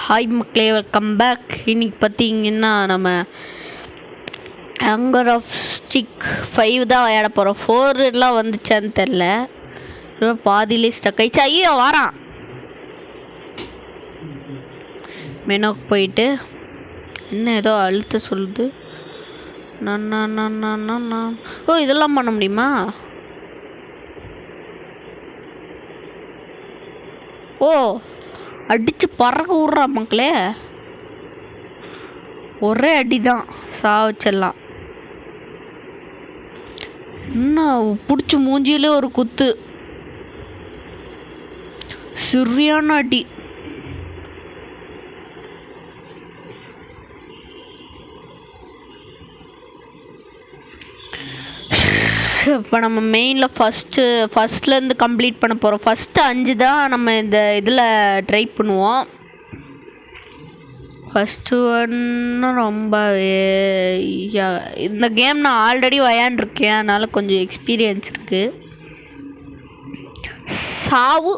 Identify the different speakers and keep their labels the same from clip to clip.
Speaker 1: Hi மக்களே, welcome back. இன்னைக்கு பார்த்தீங்கன்னா நம்ம ஹங்கர் ஆஃப் ஸ்டிக் 5 தான் விளையாட போகிறோம். 4 எல்லாம் வந்துச்சான்னு தெரில, பாதியிலே ஸ்டக் ஆயிடுச்சு. ஐயோ வாரான். மெனோக்கு போயிட்டு என்ன ஏதோ அழுத்த சொல்லுது. ஓ, இதெல்லாம் பண்ண முடியுமா? ஓ, அடிச்சு பறக்க விட்றா மக்களே. ஒரே அடிதான் சாவச்செல்லாம். என்ன பிடிச்சி மூஞ்சியிலே ஒரு குத்து, சரியான அடி. இப்போ நம்ம மெயினில் ஃபஸ்ட்லேருந்து கம்ப்ளீட் பண்ண போகிறோம். ஃபஸ்ட்டு 5 தான் நம்ம இந்த இதில் ட்ரை பண்ணுவோம். ஃபஸ்ட்டு ஒன்று ரொம்ப இந்த கேம் நான் ஆல்ரெடி விளையாண்டுருக்கேன், அதனால் கொஞ்சம் எக்ஸ்பீரியன்ஸ் இருக்குது. சாவு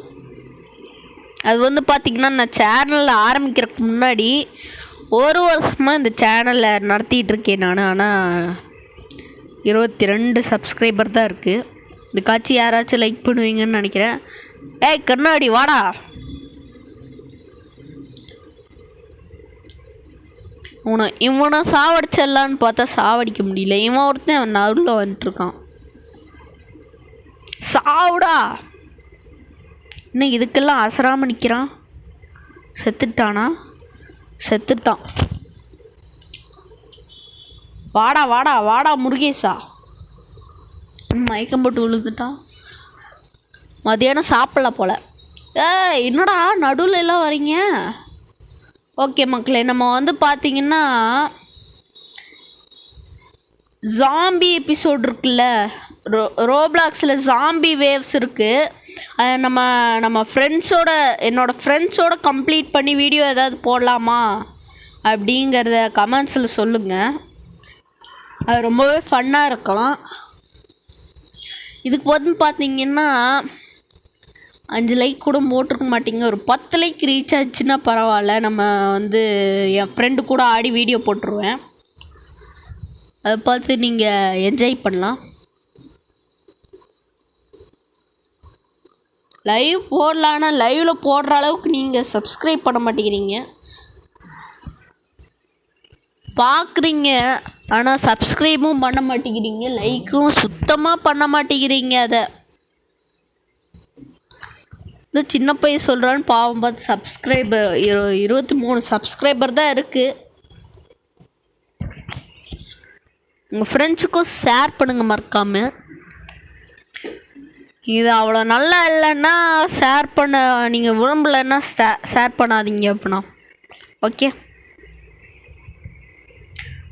Speaker 1: அது வந்து பார்த்திங்கன்னா, நான் சேனலில் ஆரம்பிக்கிறதுக்கு முன்னாடி 1 வருஷமாக இந்த சேனலில் நடத்திட்டுருக்கேன் நான். ஆனால் 22 சப்ஸ்கிரைபர் தான் இருக்குது. இதுக்காச்சு யாராச்சும் லைக் பண்ணுவீங்கன்னு நினைக்கிறேன். ஏய் கண்ணாடி வாடா. இவனை சாவடிச்சிடலான்னு பார்த்தா சாவடிக்க முடியல. இவன் ஒருத்தன் நடுவில் வந்துட்டுருக்கான். சாவுடா. இன்னும் இதுக்கெல்லாம் அசராமல் நிற்கிறான். செத்துட்டானா? செத்துட்டான். வாடா வாடா வாடா முருகேசா. மயக்கம் போட்டு விழுந்துட்டான். மதியானம் சாப்பிடல போல. என்னடா நடுவில் எல்லாம் வரீங்க? ஓகே மக்களே, நம்ம வந்து பார்த்தீங்கன்னா ஜாம்பி எபிசோட் இருக்குல்ல, ரோப்ளாக்ஸில் ஜாம்பி வேவ்ஸ் இருக்குது. அதை நம்ம என்னோடய ஃப்ரெண்ட்ஸோட கம்ப்ளீட் பண்ணி வீடியோ ஏதாவது போடலாமா அப்படிங்கிறத கமெண்ட்ஸில் சொல்லுங்கள். அது ரொம்பவே ஃபன்னாக இருக்கும். இதுக்கு வந்து பார்த்தீங்கன்னா 5 லைக் கூட போட்டிருக்க மாட்டீங்க. ஒரு 10 லைக் ரீச் ஆச்சுன்னா பரவாயில்ல. நம்ம வந்து என் ஃப்ரெண்டு கூட ஆடி வீடியோ போட்டுருவேன். அதை பார்த்து நீங்கள் என்ஜாய் பண்ணலாம். லைவ் போடலான்னா லைவில் போடுற அளவுக்கு நீங்கள் சப்ஸ்கிரைப் பண்ண மாட்டேங்கிறீங்க. பார்க்குறீங்க ஆனால் சப்ஸ்கிரைபும் பண்ண மாட்டேங்கிறீங்க, லைக்கும் சுத்தமாக பண்ண மாட்டேங்கிறீங்க. அதை இந்த சின்ன பையன் சொல்கிறான்னு பாவம் பார்த்து சப்ஸ்கிரைபர் 23 சப்ஸ்கிரைபர் தான் இருக்குது. உங்கள் ஃப்ரெண்ட்ஸுக்கும் ஷேர் பண்ணுங்கள் மறக்காமல். இது அவ்வளோ நல்லா இல்லைன்னா ஷேர் பண்ண நீங்கள் விரும்பலைன்னா ஷேர் பண்ணாதீங்க அப்படின்னா. ஓகே,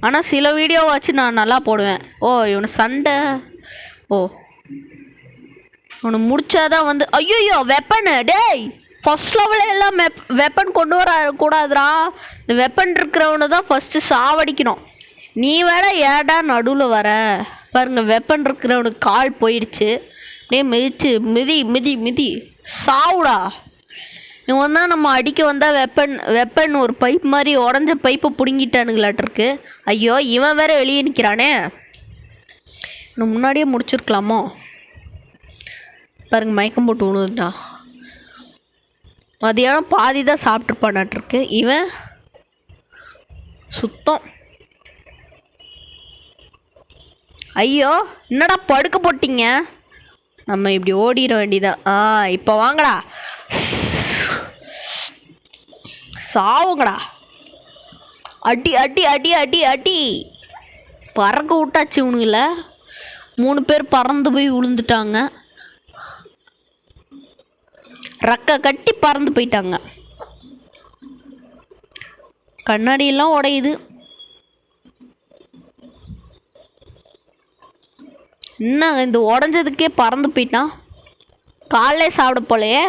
Speaker 1: ஆனால் சில வீடியோ வச்சு நான் நல்லா போடுவேன். ஓ இவனு சண்டை. ஓ இவனை முடிச்சாதான் வந்து ஐயோ வெப்பனு. டேய் ஃபர்ஸ்ட் லெவலில் எல்லாம் வெப்பன் கொண்டு வர கூடாதுடா. இந்த வெப்பன் இருக்கிறவனை தான் ஃபஸ்ட்டு சாவடிக்கணும். நீ வேற ஏடா நடுவில் வர பாருங்க. வெப்பன் இருக்கிறவனுக்கு கால் போயிடுச்சு. அப்படியே மிதிச்சு மிதி மிதி மிதி சாவுடா. இவன் தான் நம்ம அடிக்க வந்தால் வெப்பன் ஒரு பைப் மாதிரி உடஞ்ச பைப்பை பிடுங்கிட்டானுங்களாட்டிருக்கு. ஐயோ இவன் வேற வெளியே நிற்கிறானே. இன்னும் முன்னாடியே முடிச்சிருக்கலாமோ. பாருங்க மயக்கம் போட்டு விழுந்துட்டா. மதியானம் பாதி தான் சாப்பிட்டுருப்பானாட்டிருக்கு. இவன் சுத்தம். ஐயோ என்னடா படுக்க போட்டீங்க. நம்ம இப்படி ஓடிட வேண்டியதான். இப்போ வாங்கடா சாவுங்கடா. அடி அடி அடி அடி அடி. பறக்க விட்டாச்சு இவனுங்கள. 3 பேர் பறந்து போய் விழுந்துட்டாங்க. ரக்க கட்டி பறந்து போயிட்டாங்க. கண்ணாடியெல்லாம் உடையுது. என்ன இந்த உடஞ்சதுக்கே பறந்து போயிட்டான். காலைலே சாப்பிட போலையே.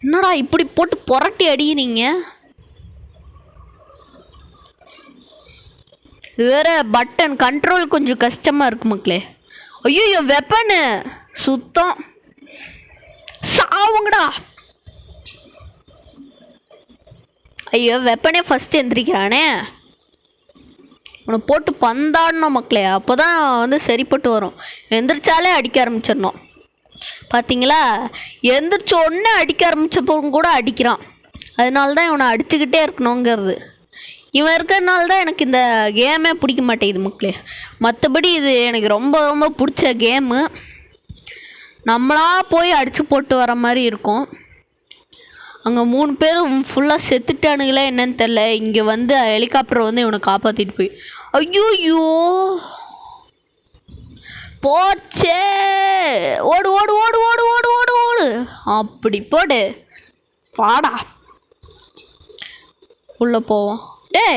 Speaker 1: என்னடா இப்படி போட்டு புரட்டி அடிக்கிறீங்க. இது வேற பட்டன் கண்ட்ரோல் கொஞ்சம் கஷ்டமாக இருக்கு மக்களே. ஐயோ வெப்பனு சுத்தம். சாவுங்கடா. ஐயோ வெப்பனே ஃபர்ஸ்ட் எந்திரிக்கிறானே. உன்னை போட்டு பந்தாடணும் மக்களே, அப்போ தான் வந்து சரிப்பட்டு வரும். எந்திரிச்சாலே அடிக்க ஆரம்பிச்சிடணும். பார்த்தீங்களா, எந்திரிச்ச உடனே அடிக்க ஆரம்பித்தப்போ கூட அடிக்கிறான். அதனால தான் இவனை அடிச்சுக்கிட்டே இருக்கணுங்கிறது. இவன் இருக்கிறதுனால தான் எனக்கு இந்த கேமே பிடிக்க மாட்டேங்குது மக்களே. மற்றபடி இது எனக்கு ரொம்ப ரொம்ப பிடிச்ச கேமு. நம்மளா போய் அடித்து போட்டு வர மாதிரி இருக்கும். அங்கே 3 பேரும் ஃபுல்லாக செத்துட்டானுங்களே என்னன்னு தெரில. இங்கே வந்து ஹெலிகாப்டர் வந்து இவனை காப்பாற்றிட்டு போய் ஐயோ போச்சே. ஓடு ஓடு ஓடு ஓடு ஓடு ஓடு ஓடு. அப்படி போடு பாடா. உள்ள போவோம். டே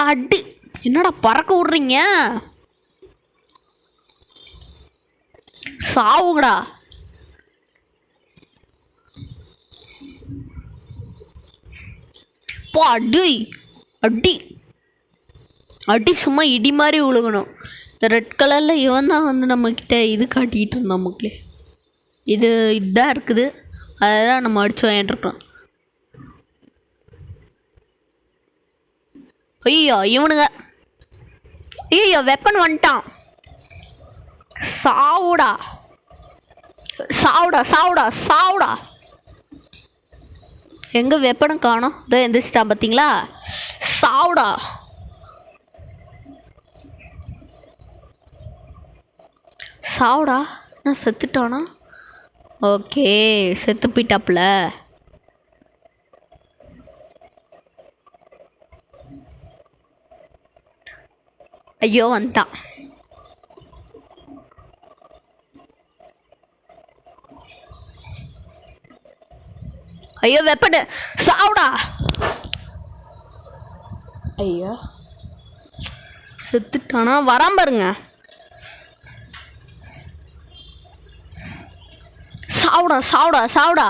Speaker 1: அடி, என்னடா பறக்க விட்றீங்க? சாவுங்கடா. போ அடி அடி அடி, சும்மா இடி மாதிரி விழுகணும். இந்த ரெட் கலரில் இவன் தான் வந்து நம்மக்கிட்ட இது காட்டிக்கிட்டு இருந்தான் மக்களே. இதுதான் இருக்குது, அதெல்லாம் நம்ம அடித்து வாங்கிட்டுருக்கோம். ஐயோ இவனுங்க, ஐயோ வெப்பன் வந்துட்டான். சாவுடா சாவுடா சாவுடா சாவுடா. எங்கே வெப்பனும் காணோம். இதோ எந்திரிச்சிட்டான் பார்த்தீங்களா. சாவுடா. சாவுடா. நான் செத்துட்டானா? ஓகே, செத்து போயிட்டாப்புல. ஐயோ வந்துட்டான். ஐயோ வெப்படு, சாவுடா. ஐயோ செத்துட்டானா? வராம பாருங்க. சாவுடா சாவுடா சாவுடா.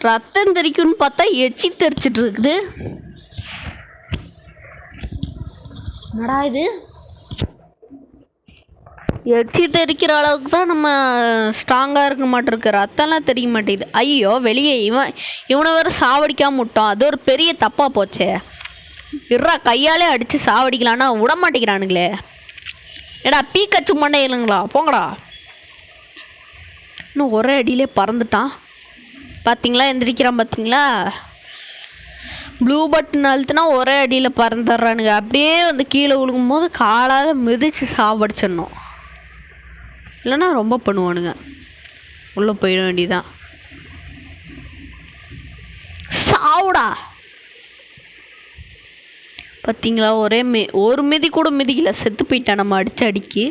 Speaker 1: ரத்தம் தெரிக்கும்னு பார்த்தா எச்சி தெரிச்சிட்டு இருக்குது. என்னடா இது? எச்சி தெரிக்கிற அளவுக்கு தான் நம்ம ஸ்ட்ராங்காக இருக்க மாட்டிருக்கு. ரத்தம்லாம் தெரிய மாட்டேங்குது. ஐயோ வெளியே இவனை வேறு சாவடிக்காம விட்டோம். அது ஒரு பெரிய தப்பாக போச்சே. இருறா, கையாலே அடித்து சாவடிக்கலான்னா விட மாட்டேங்கிறானுங்களே. ஏடா பீக்கச்சு மண்ணே இல்லைங்களா, போங்கடா. இன்னும் ஒரே அடியிலே பறந்துட்டான். பார்த்தீங்களா, எந்திரிக்கிறான் பார்த்தீங்களா. ப்ளூ பட்டன் அழுத்துனா ஒரே அடியில் பறந்துடுறானுங்க. அப்படியே வந்து கீழே விழுகும்போது காலால் மிதித்து சாவடிச்சிடணும். இல்லைன்னா ரொம்ப பண்ணுவானுங்க. உள்ளே போயிட வேண்டியதான். சாவுடா. பார்த்தீங்களா, ஒரு மிதி கூட மிதிக்கல, செத்து போயிட்டான் நம்ம அடிச்சு அடிக்கி.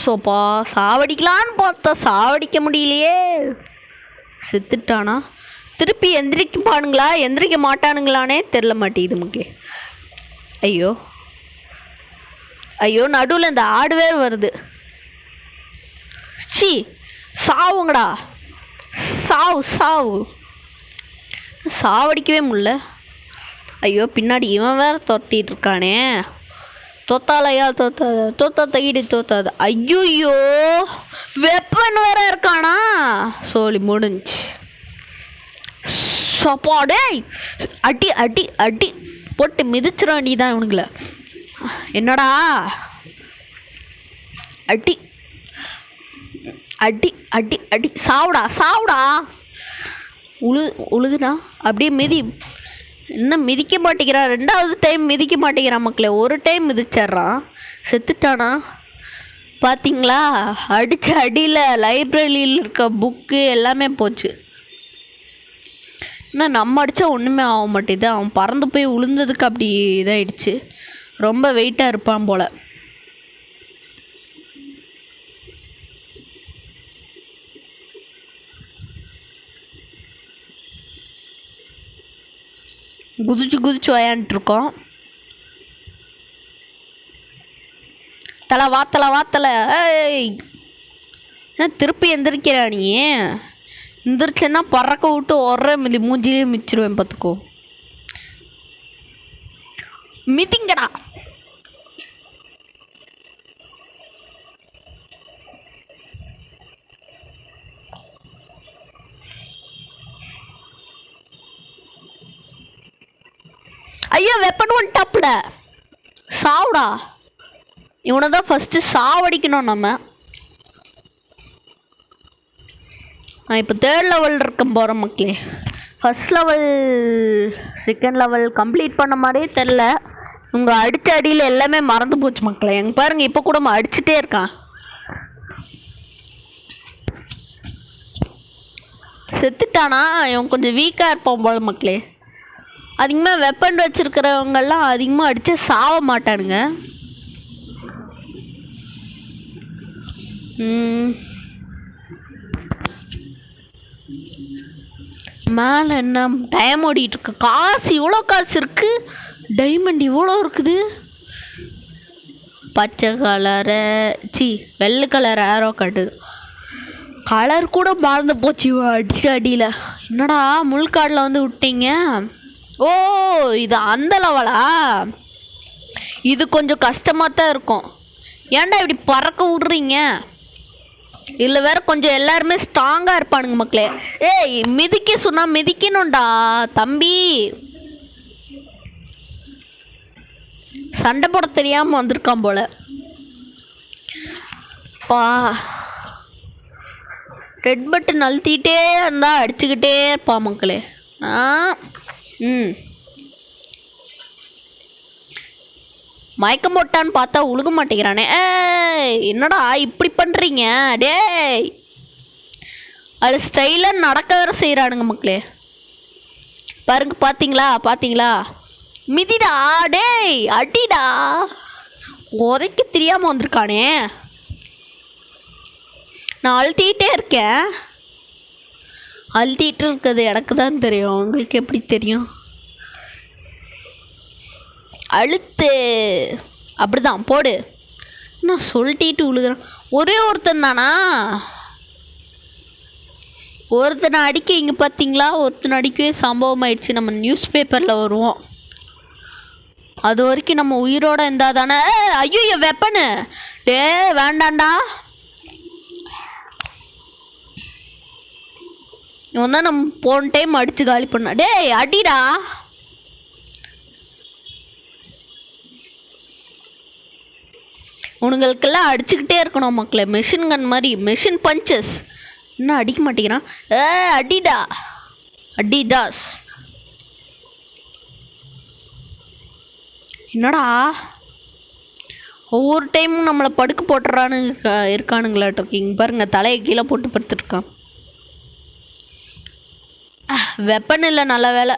Speaker 1: சோப்பா, சாவடிக்கலான்னு பார்த்தா சாவடிக்க முடியலையே. செத்துட்டானா? திருப்பி எந்திரிப்பானுங்களா எந்திரிக்க மாட்டானுங்களானே தெரில மாட்டேங்குது மக்களே. ஐயோ ஐயோ, நடுவில் இந்த ஆடு வேறு வருது. சி, சாவுங்கடா. சாவு சாவு. சாவடிக்கவே முடியல. ஐயோ பின்னாடி இவன் வேற துரத்திட்டு இருக்கானே. தோத்தாலையா தோத்தாத ஈடு தோத்தாது. ஐயோ வெப்பன் வேற இருக்கானா. சோழி முடிஞ்சு. சப்பாடே அடி அடி அடி போட்டு மிதிச்சிட வேண்டியதான் இவனுங்கள. என்னடா அடி அடி அடி அடி. சாவுடா சாவுடா. உழுதுனா அப்படியே மிதி. இன்னும் மிதிக்க மாட்டேங்கிறான். 2வது டைம் மிதிக்க மாட்டேங்கிறான் மக்களே. ஒரு டைம் மிதிச்சிட்றான். செத்துட்டானா? பார்த்தீங்களா, அடித்த அடியில் லைப்ரரியில் இருக்க புக்கு எல்லாமே போச்சு. இன்னும் நம்ம அடித்தா ஒன்றுமே ஆக மாட்டேது. அவன் பறந்து போய் விழுந்ததுக்கு அப்படி இதாகிடுச்சு. ரொம்ப வெயிட்டாக இருப்பான் போல். குதிச்சு குதிச்சு விளையாண்டுருக்கோம். தலை வாத்தலை வாத்தலை. ஏய் திருப்பி எந்திரிக்கிறா நீ? எந்திரிச்சேன்னா பறக்க விட்டு ஒரே மிதி மூஞ்சிலே மிச்சிருவேன் பார்த்துக்கோ. மிதிங்கடா. ஐயோ வெப்பன் ஒன் டாப்ல சாவுடா. இவனை தான் ஃபர்ஸ்ட் சாவடிக்கணும் நம்ம. நான் இப்போ 3rd லெவல் இருக்க போகிறேன் மக்களே. First level 2nd level complete பண்ண மாதிரியே தெரில. உங்கள் அடித்த அடியில் எல்லாமே மறந்து போச்சு மக்களே. எங்க பாருங்க இப்போ கூட அடிச்சுட்டே இருக்கான். செத்துட்டானா? இவன் கொஞ்சம் வீக்காக இருப்பான் போல மக்களே. அதிகமாக வெப்பன் வச்சுருக்கிறவங்கெல்லாம் அதிகமாக அடித்து சாவ மாட்டானுங்க. மேலே என்ன டைம் ஓடிட்டு இருக்கு. காசு இவ்வளோ காசு இருக்கு. டைமண்ட் இவ்வளோ இருக்குது. பச்சை கலரை வெள்ளை கலர் ஆரோ காட்டுது. கலர் கூட மறந்து போச்சு அடிச்ச அடியில். என்னடா முள்காடில் வந்து விட்டீங்க? ஓ இது அந்த லெவலா? இது கொஞ்சம் கஷ்டமாக தான் இருக்கும். ஏன்டா இப்படி பறக்க விட்றீங்க? இல்லை வேற கொஞ்சம் எல்லாருமே ஸ்ட்ராங்காக இருப்பானுங்க மக்களே. ஏய் மிதிக்க சொன்னா மிதிக்கணும்டா தம்பி. சண்டை போட தெரியாமல் வந்திருக்கான் போல. பா ரெட் பட்டன் அழுத்திட்டே இருந்தா அடிச்சுக்கிட்டே இருப்பா மக்களே. மயக்கம் போட்டான்னு பார்த்தா உழுக மாட்டேங்கிறானே. என்னடா இப்படி பண்ணுறீங்க? டேய் அது ஸ்டைலாக நடக்க வேற செய்கிறானுங்க மக்களே. பாருங்க பார்த்தீங்களா? மிதிடா டேய் அடிடா. உதைக்க தெரியாமல் வந்திருக்கானே. நான் அழுத்திட்டே இருக்கேன். அழுத்திட்டு இருக்கிறது எனக்கு தான் தெரியும். உங்களுக்கு எப்படி தெரியும்? அழுத்து அப்படிதான் போடு. நான் சொல்லிட்டு விழுகிறேன். ஒரே ஒருத்தன் தானா? ஒருத்தனை அடிக்க இங்கே பார்த்தீங்களா? ஒருத்தனை அடிக்கவே சம்பவம் ஆயிடுச்சு. நம்ம நியூஸ் பேப்பரில் வருவோம். அது வரைக்கும் நம்ம உயிரோட இருந்தா தானே. ஐயோ வெப்பனு டே வேண்டாண்டா. இவன் தான் நம்ம போன டைம் அடிச்சு காலி பண்ண. டேய் அடிடா. உனங்களுக்கெல்லாம் அடிச்சுக்கிட்டே இருக்கணும் மக்களே. மெஷின் கன் மாதிரி மெஷின் பஞ்சஸ். இன்னும் அடிக்க மாட்டேங்கிறான். அடிடா அடிடாஸ். என்னடா ஒவ்வொரு டைமும் நம்மளை படுக்க போட்டுறானு இருக்கானுங்களாட்டம். இங்கே பாருங்க தலையை கீழே போட்டு படுத்துருக்கான். வெப்பன் இல்லை நல்ல வேலை.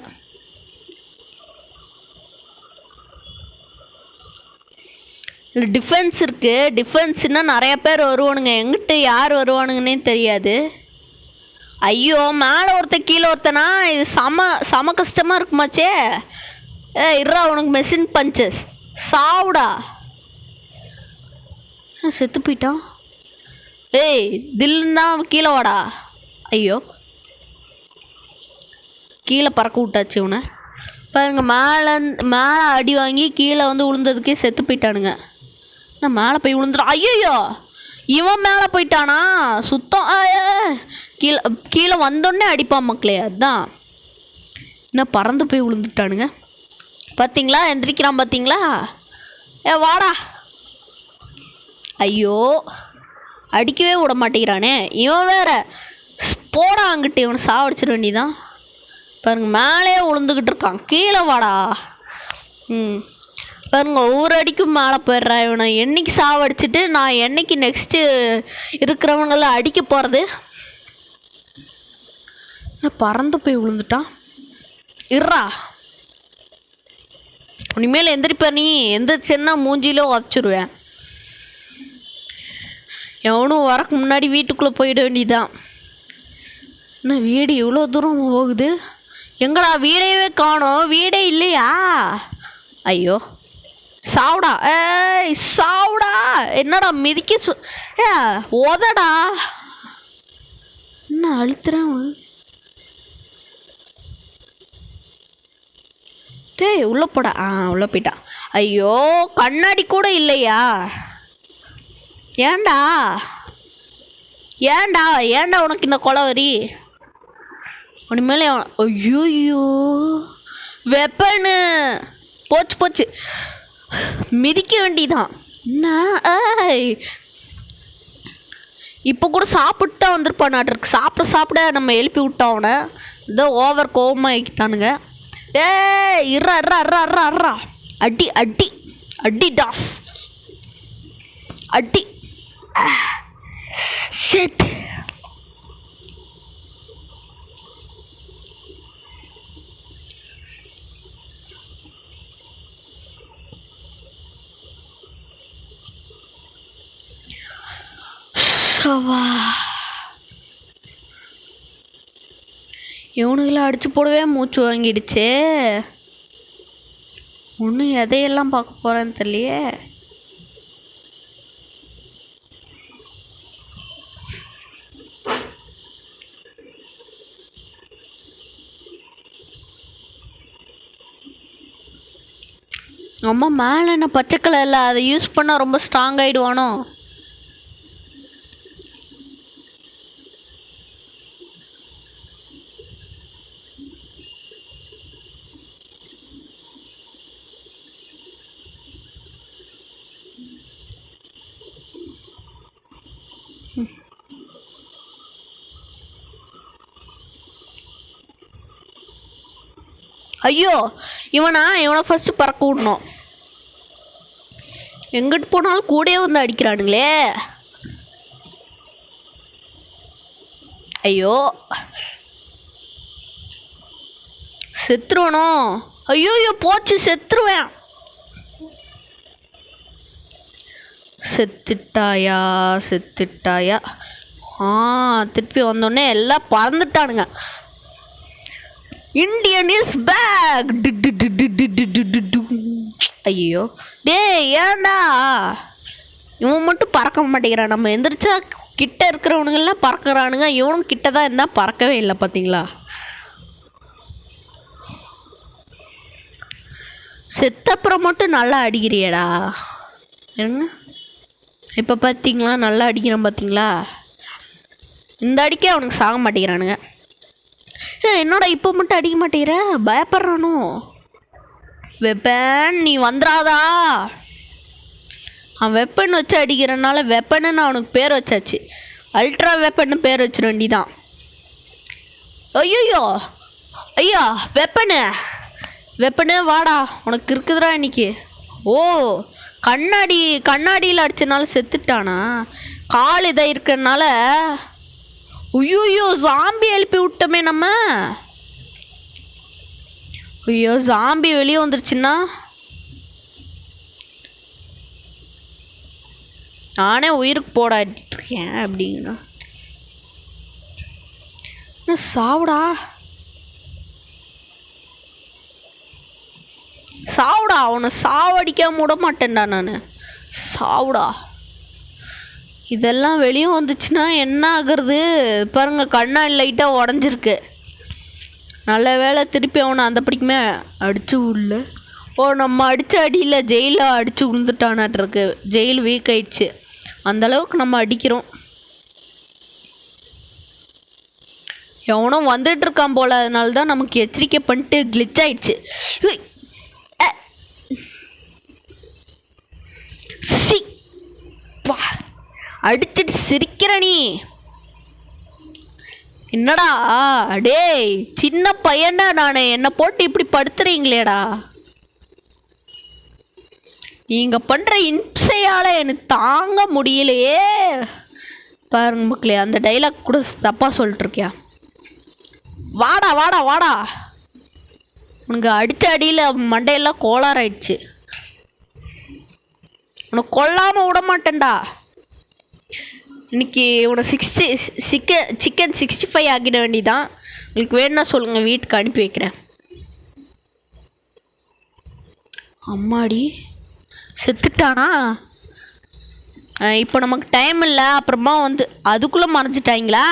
Speaker 1: இல்லை டிஃபென்ஸ் இருக்குது. டிஃபென்ஸ்னா நிறைய பேர் வருவானுங்க. எங்கிட்ட யார் வருவானுங்கன்னே தெரியாது. ஐயோ மேலே ஒருத்தன் கீழே ஒருத்தனா? இது செம கஷ்டமாக இருக்குமாச்சே. இருறா உனக்கு மெஷின் பஞ்சஸ் சாவுடா. செத்து போயிட்டான். ஏய் தில்லுன்னா கீழே வாடா. ஐயோ கீழே பறக்க விட்டாச்சு இவனை. பாருங்க மேலே அடி வாங்கி கீழே வந்து விழுந்ததுக்கே செத்து போயிட்டானுங்க. நான் மேலே போய் விழுந்துடும். ஐயோ இவன் மேலே போயிட்டானா? சுத்தம் கீழே வந்தோடனே அடிப்பான் மக்களே. அதுதான் என்ன பறந்து போய் விழுந்துட்டானுங்க. பார்த்தீங்களா எந்திரிக்கிறான் பார்த்தீங்களா? வாடா. ஐயோ அடிக்கவே விட மாட்டேங்கிறானே இவன் வேற. போடா அங்கிட்டு. இவனை சாவடிச்சிட வேண்டியதான். பாருங்க மேலே விழுந்துக்கிட்டு இருக்கான். கீழே வாடா. பாருங்க ஒவ்வொரு அடிக்கும் மேலே போயிடுறா. இவனை என்னைக்கு சாவடிச்சிட்டு நான் என்னைக்கு நெக்ஸ்ட்டு இருக்கிறவங்கள அடிக்க போகிறது. பறந்து போய் விழுந்துட்டான். இருறா இனிமேல் எந்திரிப்ப. நீ எந்திரிச்சேன்னா மூஞ்சியில உதச்சிடுவேன். எவனும் வரக்கு முன்னாடி வீட்டுக்குள்ளே போயிட வேண்டியதான். என்ன வீடு இவ்வளோ தூரம் போகுது? எங்கடா வீடையவே காணோம். வீடே இல்லையா? ஐயோ சாவுடா. சாவுடா. என்னடா மிதிக்க உதடா. அழுத்துறேன். டேய் உள்ள போடா. உள்ள போயிட்டான். ஐயோ கண்ணாடி கூட இல்லையா? ஏண்டா ஏண்டா ஏண்டா உனக்கு இந்த கொலவரி? உனிமேலே ஐயோ வெப்பனு போச்சு போச்சு. மிதிக்க வேண்டிதான். என்ன இப்போ கூட சாப்பிட்டு தான் வந்திருப்பானாட்ருக்கு. சாப்பிட நம்ம எழுப்பி விட்டோம் அவனை. இதோ ஓவர் கோவமாகிட்டானுங்க. டேய் இர்றா அடி அடி அடி டாஸ் அடி. ஷிட். இவனுங்களாம் அடிச்சு போடவே மூச்சு வாங்கிடுச்சு. ஒன்றும் எதையெல்லாம் பார்க்க போறேன்னு தெரியலையே. அம்மா மேலே என்ன பச்சை கலர்ல, அதை யூஸ் பண்ணால் ரொம்ப ஸ்ட்ராங் ஆகிடுவானோ? ஐயோ இவனை ஃபர்ஸ்ட் பறக்க விடணும். எங்கிட்டு போனாலும் கூடயே வந்து அடிக்கிறானுங்களே. ஐயோ செத்துருவனோ? ஐயோ போச்சு, செத்துருவேன். செத்துட்டாயா? திருப்பி வந்தோடனே எல்லாம் பறந்துட்டானுங்க. Indian is back. ஐயோ டேய் ஏண்டா இவன் மட்டும் பறக்க மாட்டேங்கிறான்? நம்ம எந்திரிச்சா கிட்ட இருக்கிறவனுங்கெல்லாம் பறக்கிறானுங்க. இவனும் கிட்ட தான் இருந்தால் பறக்கவே இல்லை. பார்த்தீங்களா? செத்தப்புறம் மட்டும் நல்லா அடிக்கிறியடா. இருங்க, இப்போ பார்த்தீங்களா நல்லா அடிக்கிறான். பார்த்தீங்களா? இந்த அடிக்க அவனுக்கு சாக மாட்டேங்கிறானுங்க. என்னோட இப்போ மட்டும் அடிக்க மாட்டேங்கிற? பயப்படுறானோ? வெப்பன் நீ வந்துடாதா? அவன் வெப்பன் வச்சு அடிக்கிறனால வெப்பன்னு அவனுக்கு பேர் வச்சாச்சு. அல்ட்ரா வெப்பன்னு பேர் வச்சிட வேண்டிதான். ஐயோ ஐயா வெப்பனு வாடா, உனக்கு இருக்குதுடா இன்னைக்கு. ஓ கண்ணாடியில் அடிச்சனால செத்துட்டானா? கால் இதாக இருக்கிறனால. ஐயோ ஜாம்பி எழுப்பி விட்டோமே நம்ம. ஐயோ ஜாம்பி வெளியே வந்துருச்சுன்னா நானே உயிருக்கு போடாட்டிருக்கேன். அப்படின்னா சாவுடா அவனை சாவடிக்காம விட மாட்டேன்டா நான். சாவுடா. இதெல்லாம் வெளியே வந்துச்சுன்னா என்ன ஆகுறது பாருங்க. கண்ணாடி லைட்டாக உடஞ்சிருக்கு. நல்ல வேலை திருப்பி அவனை அந்த படிக்குமே அடிச்சு விடல. நம்ம அடித்த அடியில் ஜெயிலில் அடித்து விழுந்துட்டானாட்டிருக்கு. ஜெயில் வீக் ஆயிடுச்சு. அந்தளவுக்கு நம்ம அடிக்கிறோம். எவனோ வந்துட்டு இருக்கான் போல. அதனால தான் நமக்கு எச்சரிக்கை பண்ணிட்டு கிளிச் ஆயிடுச்சு. அடிச்சிட்டு சிரிக்கிற நீ என்னடா? டேய் சின்ன பையன்டா நானே, என்னை போட்டு இப்படி படுத்துறீங்களேடா. நீங்க பண்ற இம்சையால எனக்கு தாங்க முடியலையே. பாருங்க மக்களே, அந்த டைலாக் கூட தப்பா சொல்லிட்டு இருக்கியா? வாடா உனக்கு அடிச்ச அடியில் மண்டையெல்லாம் கோளாறாயிடுச்சு. உனக்கு கொல்லாம விட மாட்டேன்டா. இன்னைக்கு உன சிக்கன் 65 ஆக்கிட வேண்டிதான். உங்களுக்கு வேணும்னா சொல்லுங்க, வீட்டுக்கு அனுப்பி வைக்கிறேன். அம்மாடி செத்துட்டானா? இப்போ நமக்கு டைம் இல்லை. அப்புறமா வந்து அதுக்குள்ளே மறைஞ்சிட்டாங்களா?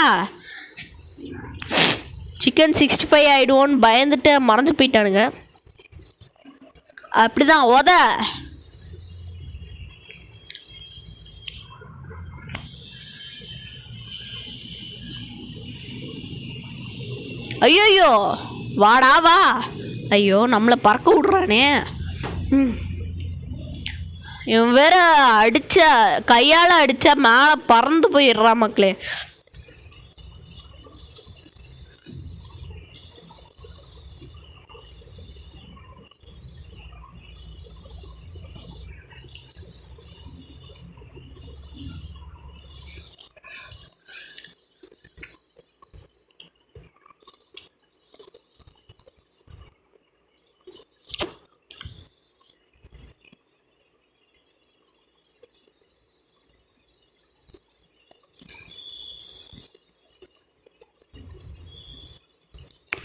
Speaker 1: சிக்கன் 65 ஆயிடுவோன்னு பயந்துட்டு மறைஞ்சு போயிட்டானுங்க. அப்படிதான் உத. ஐயோ வாடா வா. ஐயோ நம்மளை பறக்க விடுறானே. இவன் வேற அடிச்ச கையால் அடிச்சா மேலே பறந்து போயிடுறான் மக்களே.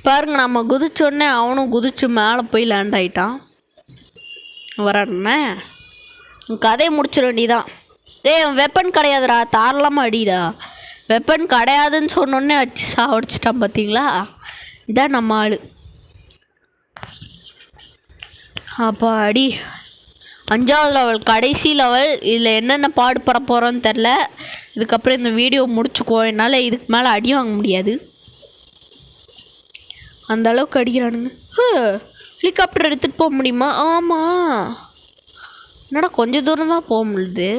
Speaker 1: பாருங்க நம்ம குதிச்சோடனே அவனும் குதிச்சு மேலே போய் லேண்ட் ஆகிட்டான். வரானே கதையை முடிச்சிட வேண்டியதான். வெப்பன் கிடையாதுடா, தாராளமாக அடிடா. வெப்பன் கிடையாதுன்னு சொன்னோடனே அடிச்சு சாவடிச்சிட்டான் பார்த்தீங்களா. இதான் நம்ம ஆள். அப்போ அடி 5வது லெவல், கடைசி லெவல். இதில் என்னென்ன பாடுபட போகிறோன்னு தெரில. இதுக்கப்புறம் இந்த வீடியோ முடிச்சுக்கோ. என்னால் இதுக்கு மேலே அடி வாங்க முடியாது, அந்த அளவுக்கு அடிக்கிறானுங்க. ஹெலிகாப்டர் எடுத்துகிட்டு போக முடியுமா? ஆமாம். என்னடா கொஞ்சம் தூரம் தான் போக முடியுது.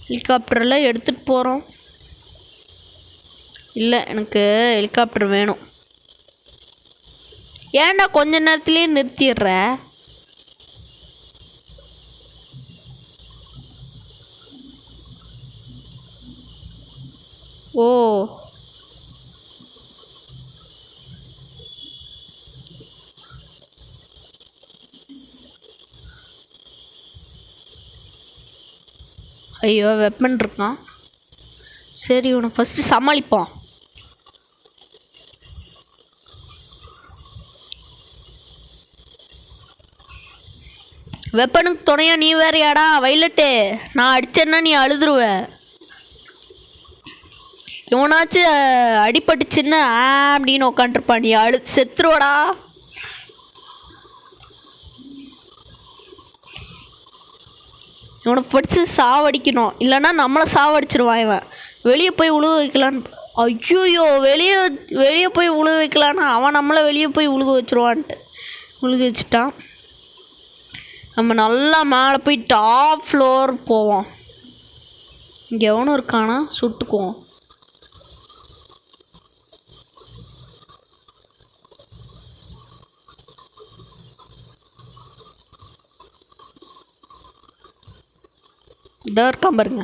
Speaker 1: ஹெலிகாப்டரெல்லாம் எடுத்துகிட்டு போகிறோம். இல்லை எனக்கு ஹெலிகாப்டர் வேணும். ஏன்டா கொஞ்ச நேரத்துலேயே நிறுத்திடுற? ஓ ஐயோ வெப்பன் இருக்கான். சரி இவனை ஃபஸ்ட்டு சமாளிப்போம். வெப்பனுக்கு துணையா நீ வேறையாடா வைலட்டு. நான் அடிச்சேன்னா நீ அழுதுருவ. இவனாச்சும் அடிபட்டுச்சுன்னா அப்படின்னு உக்காண்டிருப்பான், நீ செத்துருவடா. இவனை படிச்சு சாவடிக்கணும், இல்லைன்னா நம்மளை சாவடிச்சிருவான் இவன். வெளியே போய் உழுவ வைக்கலான்னு. ஐயோயோ வெளியே போய் உழுவ வைக்கலான்னு அவன் நம்மளை வெளியே போய் உழுக வச்சிருவான்ட்டு உழுக வச்சுட்டான். நம்ம நல்லா மேலே போய் டாப் ஃப்ளோர் போவோம். இங்கே எவனும் இருக்கானா, சுட்டுக்குவோம். இதோ இருக்கான் பாருங்க.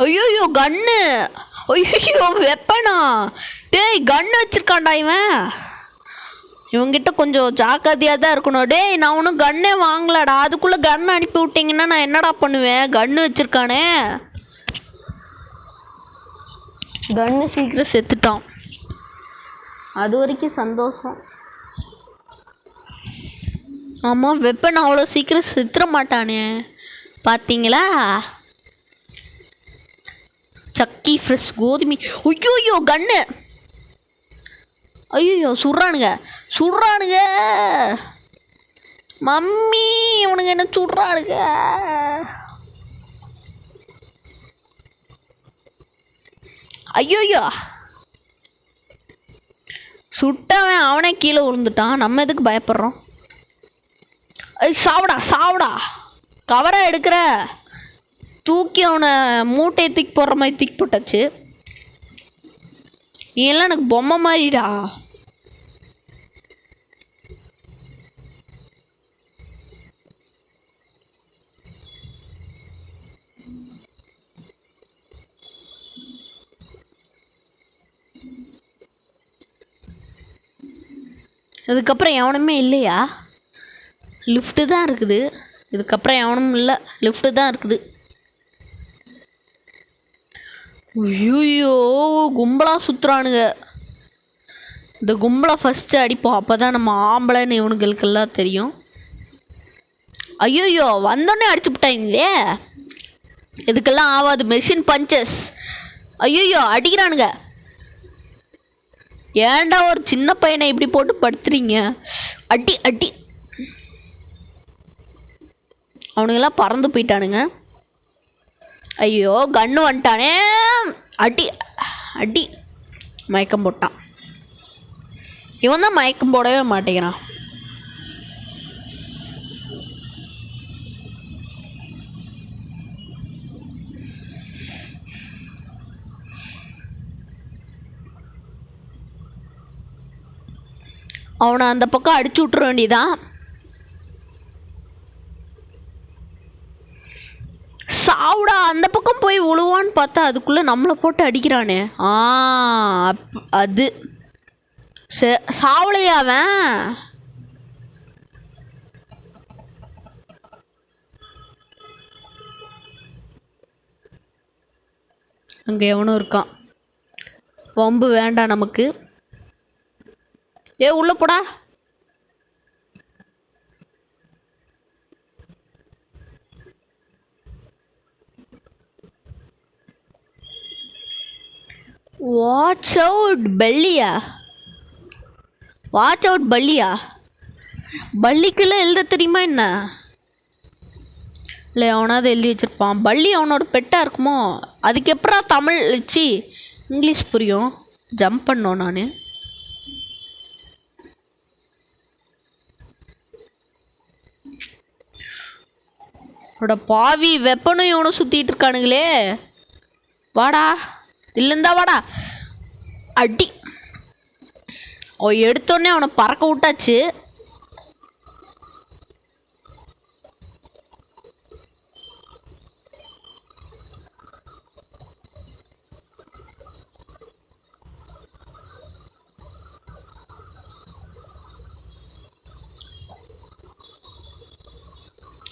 Speaker 1: ஐயோ கன்னு. ஐயோ வெப்பனா. டேய் கன்னு வச்சிருக்கான்டா இவன். இவங்கிட்ட கொஞ்சம் ஜாக்கிரதையாக தான் இருக்கணும். டேய் நான் ஒன்றும் கன்னே வாங்கலடா, அதுக்குள்ளே கன் அனுப்பி விட்டிங்கன்னா நான் என்னடா பண்ணுவேன்? கன்னு வச்சிருக்கானே. கன்னு சீக்கிரம் செத்துட்டான், அது வரைக்கும் சந்தோஷம். ஆமாம் வெப்பன் அவ்வளோ சீக்கிரம் செத்துற மாட்டானே பார்த்தீங்களா. சக்கி ஃப்ரெஷ் கோதுமை. ஐயோ கன்னு. ஐயோ சுடுறானுங்க மம்மி. இவனுங்க என்ன சுடுறானுங்க. ஐயோ சுட்டவன் அவனே கீழே விழுந்துட்டான், நம்ம எதுக்கு பயப்படுறோம்? சாவடா கவரா எடுக்கிற. தூக்கி அவனை மூட்டையை தூக்கி போடுற மாதிரி தூக்கி போட்டாச்சு. நீ எல்லாம் எனக்கு பொம்மை மாதிரிடா. அதுக்கப்புறம் எவனுமே இல்லையா? லிஃப்ட்டு தான் இருக்குது. இதுக்கப்புறம் எவனும் இல்லை, லிஃப்ட்டு தான் இருக்குது. ஐயோ கும்பலாக சுற்றுறானுங்க. இந்த கும்பலை ஃபஸ்ட்டு அடிப்போம், அப்போ தான் நம்ம ஆம்பளைன்னு இவனுங்களுக்கெல்லாம் தெரியும். ஐயோயோ வந்தோடனே அடிச்சு விட்டாங்களே. இதுக்கெல்லாம் ஆகாது மெஷின் பஞ்சஸ். ஐயோயோ அடிக்கிறானுங்க. ஏன்டா ஒரு சின்ன பையனை இப்படி போட்டு படுத்துறீங்க? அடி அடி. அவனுங்கெல்லாம் பறந்து போயிட்டானுங்க. ஐயோ கண்ணு வந்துட்டானே. அடி அடி. மயக்கம் போட்டான். இவன் தான் மயக்கம் போடவே மாட்டேங்கிறான். அவனை அந்த பக்கம் அடிச்சு விட்டுற வேண்டியதான். சாவுடா. அந்த பக்கம் போய் விழுவான்னு பார்த்தா அதுக்குள்ள நம்மளை போட்டு அடிக்கிறானே. அது சாவலையா அவன்? அங்கே எவனும் இருக்கான். வம்பு வேண்டாம் நமக்கு. உள்ள போடா. வாட்ச் அவுட் பல்லியா? வாட்ச் அவுட் பல்லியா? பல்லிக்குள்ள எழுத தெரியுமா என்ன? இல்லை அவனாவது எழுதி வச்சிருப்பான். பல்லி அவனோட பெட்டாக இருக்குமோ? அதுக்கு எப்படா தமிழ் வச்சு இங்கிலீஷ் புரியும்? ஜம்ப் பண்ணோம் நான். பாவி வெப்பனும் இவனும் சுத்திட்டு இருக்கானுங்களே. வாடா இல்லைந்தா வாடா. அடி. எடுத்தோடனே அவனை பறக்க விட்டாச்சு.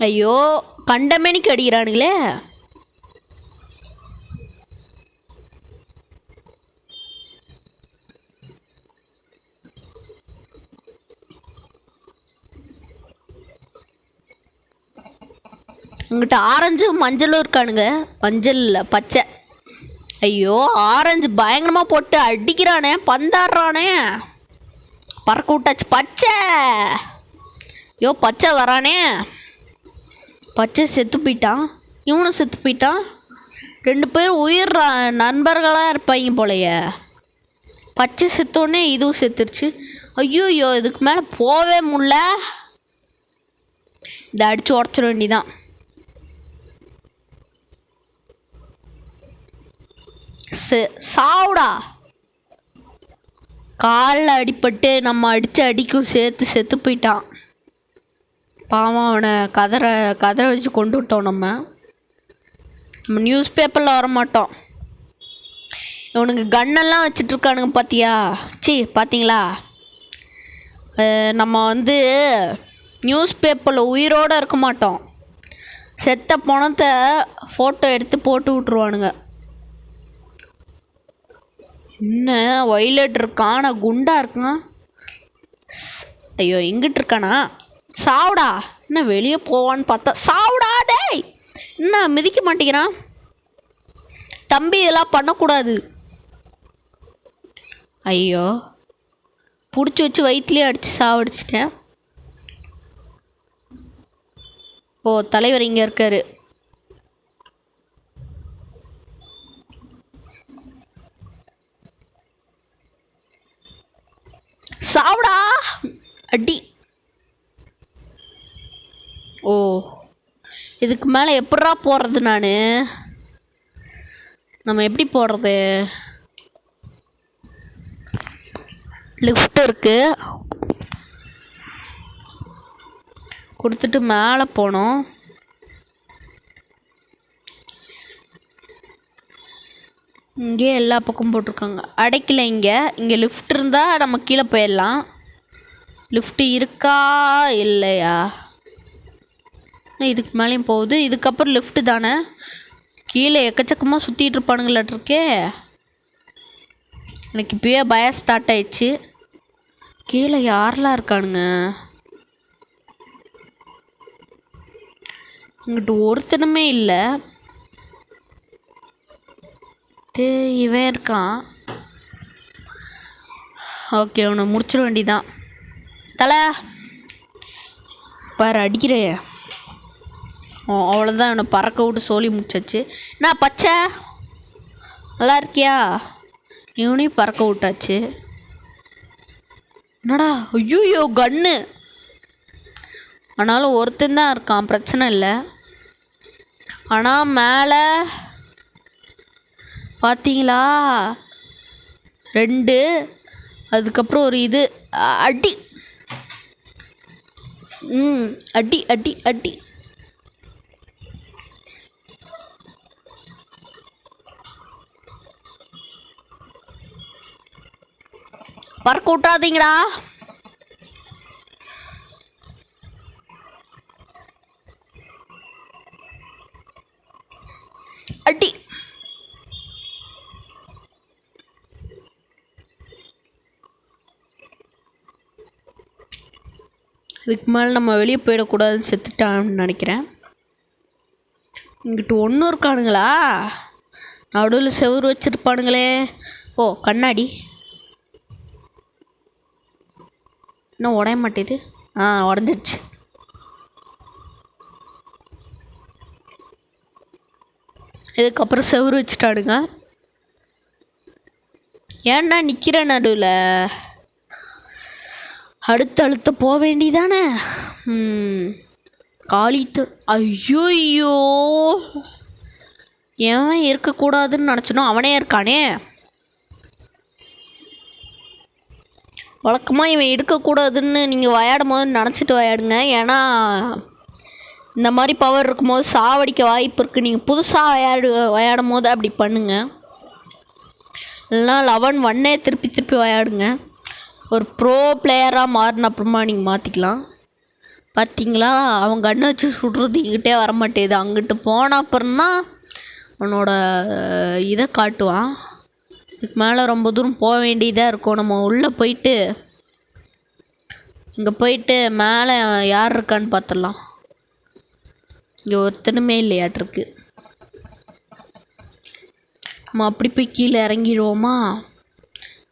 Speaker 1: ஐயோ கண்டமேனிக்கு அடிக்கிறானுங்களே. உங்கள்கிட்ட ஆரஞ்சும் மஞ்சளும் இருக்கானுங்க. மஞ்சள் இல்லை பச்சை. ஐயோ ஆரஞ்சு பயங்கரமாக போட்டு அடிக்கிறானே. பந்தாடுறானே. பறக்க விட்டாச்சு. பச்சை. ஐயோ பச்சை வரானே. பச்சை செத்து போயிட்டான். இவனும் செத்து போயிட்டான். 2 பேரும் உயிர் நண்பர்களாக இருப்பாங்க போலையே. பச்சை செத்தோடனே இதுவும் செத்துருச்சு. ஐயோ இதுக்கு மேலே போவே முடியல. இதை அடித்து உடச்சிட வேண்டிதான். சாவுடா. காலில் அடிப்பட்டு நம்ம அடித்து அடிக்கும் சேர்த்து செத்து போயிட்டான். பாவம் அவனை கதற வச்சு கொண்டு விட்டோம். நம்ம நியூஸ் பேப்பரில் வரமாட்டோம். இவனுக்கு கன்னெல்லாம் வச்சிட்ருக்கானுங்க பார்த்தியா? பார்த்தீங்களா? நம்ம வந்து நியூஸ் பேப்பரில் உயிரோடு இருக்க மாட்டோம். செத்த பணத்தை ஃபோட்டோ எடுத்து போட்டு விட்ருவானுங்க. என்ன வயலட் இருக்கான். ஆனால் குண்டா இருக்கான். ஐயோ எங்கிட்டு இருக்கானா? சாவுடா. என்ன வெளியே போவான்னு பார்த்தா சாவுடா. டேய் என்ன மிதிக்க மாட்டேங்கிறான் தம்பி? இதெல்லாம் பண்ணக்கூடாது. ஐயோ பிடிச்சி வச்சு வயிற்றுலேயே அடித்து சாவடிச்சிட்டேன். தலைவர் இங்கே இருக்காரு. சாவுடா. அடி. இதுக்கு மேலே எப்படா போடுறது? நம்ம எப்படி போடுறது? லிஃப்ட் இருக்கு. கொடுத்துட்டு மேலே போனோம். இங்கே எல்லா பக்கம் போட்டிருக்காங்க. அடைக்கல. இங்கே லிஃப்ட் இருந்தால் நம்ம கீழே போயிடலாம். லிஃப்ட் இருக்கா இல்லையா? இதுக்கு மேலேயும் போகுது. இதுக்கப்புறம் லிஃப்ட்டு தானே. கீழே எக்கச்சக்கமாக சுற்றிட்டு இருப்பானுங்களாட்டிருக்கே. எனக்கு இப்போயே பயம் ஸ்டார்ட் ஆயிடுச்சு. கீழே யாரெல்லாம் இருக்கானுங்க? இங்கிட்டு ஒருத்தனுமே இல்லை. இவன் இருக்கான். ஓகே, அவனை முடிச்சிட வேண்டிதான். தலை பாரு அடிக்கிறேன். அவ்வளோதான், அவனை பறக்க விட்டு சோழி முடிச்சாச்சு. என்ன பச்சை நல்லா இருக்கியா? இவனையும் பறக்க விட்டாச்சு. என்னடா ஐயோ கன்னு. ஆனாலும் ஒருத்தன் தான் இருக்கான், பிரச்சனை இல்லை. ஆனால் மேலே பார்த்தீங்களா 2, அதுக்கப்புறம் ஒரு இது அடி. அடி அடி அடி. பறக்க விட்டாதீங்கடா. அடி. இதுக்கு மேலே நம்ம வெளியே போயிடக்கூடாதுன்னு செத்துட்டான்னு நினைக்கிறேன். இங்கிட்டு ஒன்றும் இருக்கானுங்களா? நடுவில் செவுறு வச்சுருப்பானுங்களே. ஓ கண்ணாடி இன்னும் உடைய மாட்டேது. உடஞ்சிடுச்சு. இதுக்கப்புறம் செவுறு வச்சுட்டானுங்க. ஏன்டா நிற்கிற நடுவில்? அடுத்த போக வேண்டியதானே. காளித்து ஐயோ ஏன் இருக்கக்கூடாதுன்னு நினச்சனோ அவனே இருக்கானே. வழக்கமாக இவன் இருக்கக்கூடாதுன்னு நீங்கள் விளையாடும் போது நினச்சிட்டு விளையாடுங்க. ஏன்னா இந்த மாதிரி பவர் இருக்கும்போது சாவடிக்க வாய்ப்பு இருக்குது. நீங்கள் புதுசாக விளையாடும் போது அப்படி பண்ணுங்க. இல்லைனா 11 திருப்பி விளையாடுங்க. ஒரு ப்ரோ பிளேயராக மாறின அப்புறமா நீங்கள் மாற்றிக்கலாம். பார்த்தீங்களா, அவன் கண்ணை வச்சு சுடுறது இங்கிட்டே வரமாட்டேது. அங்கிட்டு போன அப்புறம்தான் அவனோட இதை காட்டுவான். இதுக்கு மேலே ரொம்ப தூரம் போக வேண்டியதாக இருக்கும். நம்ம உள்ளே போயிட்டு இங்கே போயிட்டு மேலே யார் இருக்கான்னு பார்த்துடலாம். இங்கே ஒருத்தனுமே இல்லையாட்டிருக்கு. நம்ம அப்படி போய் கீழே இறங்கிடுவோமா?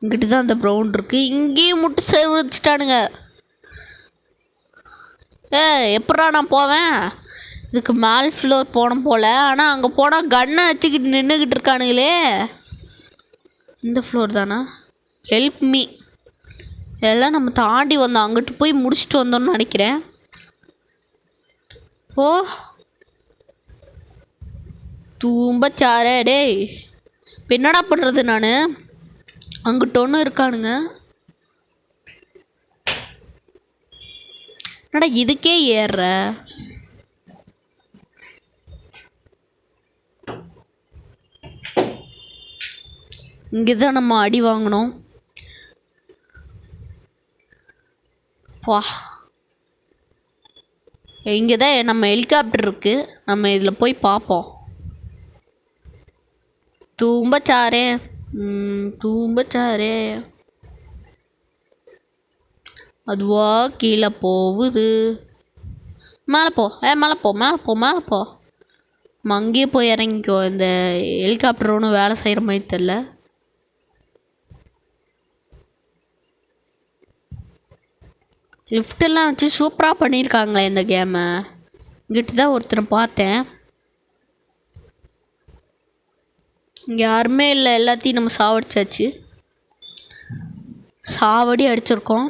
Speaker 1: இங்கிட்டு தான் அந்த ப்ரௌன் இருக்குது. இங்கேயும் முட்டு சேர் வச்சுட்டானுங்க. எப்படா நான் போவேன்? இதுக்கு மேல் ஃப்ளோர் போனோம் போல். ஆனால் அங்கே போனால் கன்னை வச்சுக்கிட்டு நின்றுக்கிட்டு இருக்கானுங்களே. இந்த ஃப்ளோர் தானா? Help me. இதெல்லாம் நம்ம தாண்டி வந்தோம். அங்கிட்டு போய் முடிச்சுட்டு வந்தோம்னு நினைக்கிறேன். ஓ தூம்பச்சாரே டேய். இப்போ என்னடா பண்ணுறது நான்? அங்கிட்ட ஒன்று இருக்கானுங்க. என்னடா இதுக்கே ஏறுற? இங்கே தான் நம்ம அடி வாங்கணும். வா, இங்கே தான் நம்ம ஹெலிகாப்டர் இருக்குது. நம்ம இதில் போய் பார்ப்போம். தூம்பச்சாரே தூம்பச்சாரே. அதுவா கீழே போகுது. மேலே போ. மேலே போ மேலே போ மேலே போ. நம்ம அங்கேயே போய் இறங்கிக்கோ. இந்த ஹெலிகாப்டர் ஒன்றும் வேலை செய்கிற மாதிரி தெரில. லிஃப்டெல்லாம் வச்சு சூப்பராக பண்ணியிருக்காங்களே இந்த கேமை. இங்கிட்டு தான் ஒருத்தரை பார்த்தேன். இங்கே யாருமே இல்லை. எல்லாத்தையும் நம்ம சாவடிச்சாச்சு. சாவடி அடிச்சிருக்கோம்.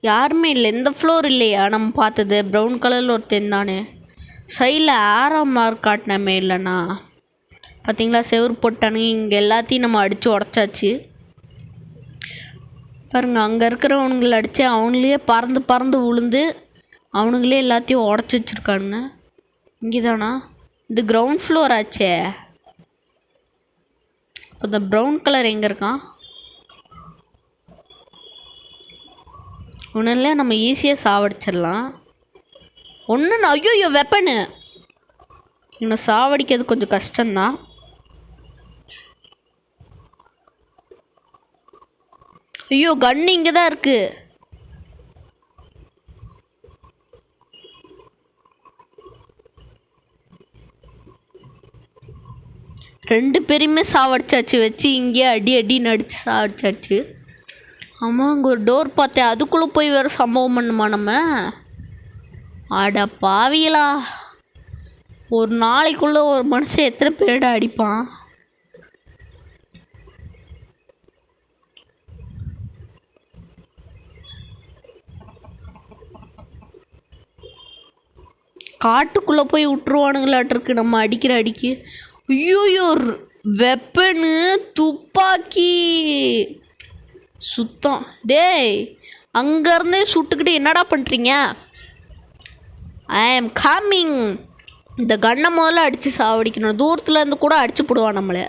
Speaker 1: யாருமே இல்லை. இந்த ஃப்ளோர் இல்லையா நம்ம பார்த்தது? ப்ரௌன் கலரில் ஒருத்தன் தானே. சைடில் ஆரோ மார்க் காட்டினமே இல்லைண்ணா. பார்த்தீங்களா, செவுறு போட்டானுங்க. இங்கே எல்லாத்தையும் நம்ம அடித்து உடச்சாச்சு. பாருங்க, அங்கே இருக்கிறவனுங்களை அடித்து அவனுங்களே பறந்து பறந்து விழுந்து அவனுங்களே எல்லாத்தையும் உடச்சி வச்சுருக்கானுங்க. இங்கே தானா? இது கிரவுண்ட் ஃப்ளோர் ஆச்சே. இப்போ இந்த ப்ரௌன் கலர் எங்கே இருக்கான்? ஒன்றும் நம்ம ஈஸியாக சாவடிச்சிடலாம். ஒன்று ஐயோ வெப்பனு. இவனை சாவடிக்கிறது கொஞ்சம் கஷ்டம்தான். ஐயோ கன் இங்கே தான் இருக்கு. ரெண்டு பேரையுமே சாவடிச்சாச்சு வச்சு இங்கே அடி அடின்னு அடிச்சு சாவடிச்சாச்சு. ஆமாம் அங்கே ஒரு டோர் பார்த்தேன், அதுக்குள்ளே போய் வேறு சம்பவம் பண்ணுமா நம்ம? அட பாவிகளா, ஒரு நாளைக்குள்ள ஒரு மனுஷன் எத்தனை பேரிட அடிப்பான்? காட்டுக்குள்ளே போய் விட்டுருவானுங்களாட்டிருக்கு நம்ம அடிக்கிற அடிக்கு. ஐயோயோ வெப்பனு துப்பாக்கி சுத்தம். டேய் அங்கேருந்தே சுட்டுக்கிட்டு என்னடா பண்ணுறீங்க? ஐ ஆம் கம்மிங். இந்த கண்ணை முதல்ல அடித்து சாவடிக்கணும். தூரத்தில் இருந்து கூட அடிச்சு போடுவான் நம்மளை.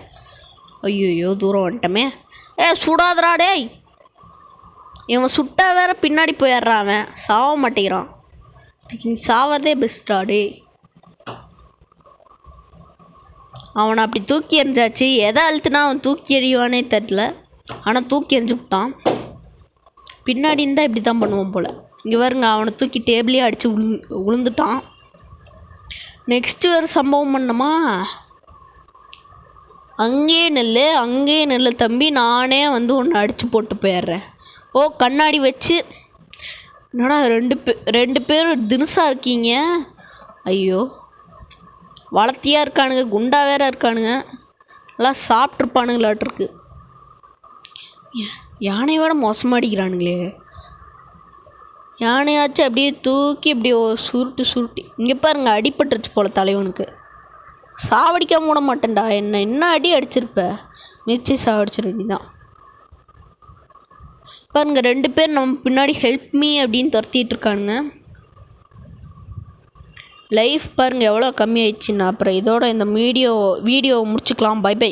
Speaker 1: ஐயோயோ தூரம் வந்துட்டோமே. சுடாதரா டேய். இவன் சுட்டா வேற பின்னாடி போயிடுறான், அவன் சாவ மாட்டேங்கிறான். சாவதே பெஸ்டா டே. அவனை அப்படி தூக்கி எறிஞ்சாச்சு. எதை அழுத்துனா அவன் தூக்கி எறிவானே தெரில, ஆனால் தூக்கி எறிஞ்சு விட்டான். பின்னாடி இருந்தால் இப்படி தான் பண்ணுவான் போல். இங்கே பாருங்க, அவனை தூக்கி டேபிளே அடித்து விழுந்துட்டான். நெக்ஸ்ட் வேறு சம்பவம் பண்ணமா? அங்கேயே நெல் தம்பி, நானே வந்து ஒன்று அடித்து போட்டு போயிடுறேன். ஓ கண்ணாடி வச்சு என்னடா ரெண்டு பேர் தினுசாக இருக்கீங்க. ஐயோ வளர்த்தியாக இருக்கானுங்க, குண்டா வேற இருக்கானுங்க, எல்லாம் சாப்பிட்ருப்பானுங்களாட்டிருக்கு. யானையோட மோசமாக அடிக்கிறானுங்களே. யானையாச்சும் அப்படியே தூக்கி அப்படியே சுருட்டி. இங்கே பாருங்க அடிபட்டுருச்சு போல் தலைவனுக்கு. சாவடிக்காம விட மாட்டேன்டா. என்ன அடி அடிச்சிருப்ப, மிச்சி சாவடிச்சிட வேண்டிதான். பாருங்க ரெண்டு பேர் நம்ம பின்னாடி ஹெல்ப் மீ அப்படின்னு துரத்திட்டு இருக்கானுங்க. லைஃப் பாருங்க எவ்வளோ கம்மி ஆயிடுச்சுன்னா. அப்புறம் இதோட இந்த வீடியோ முடிச்சுக்கலாம். Bye by.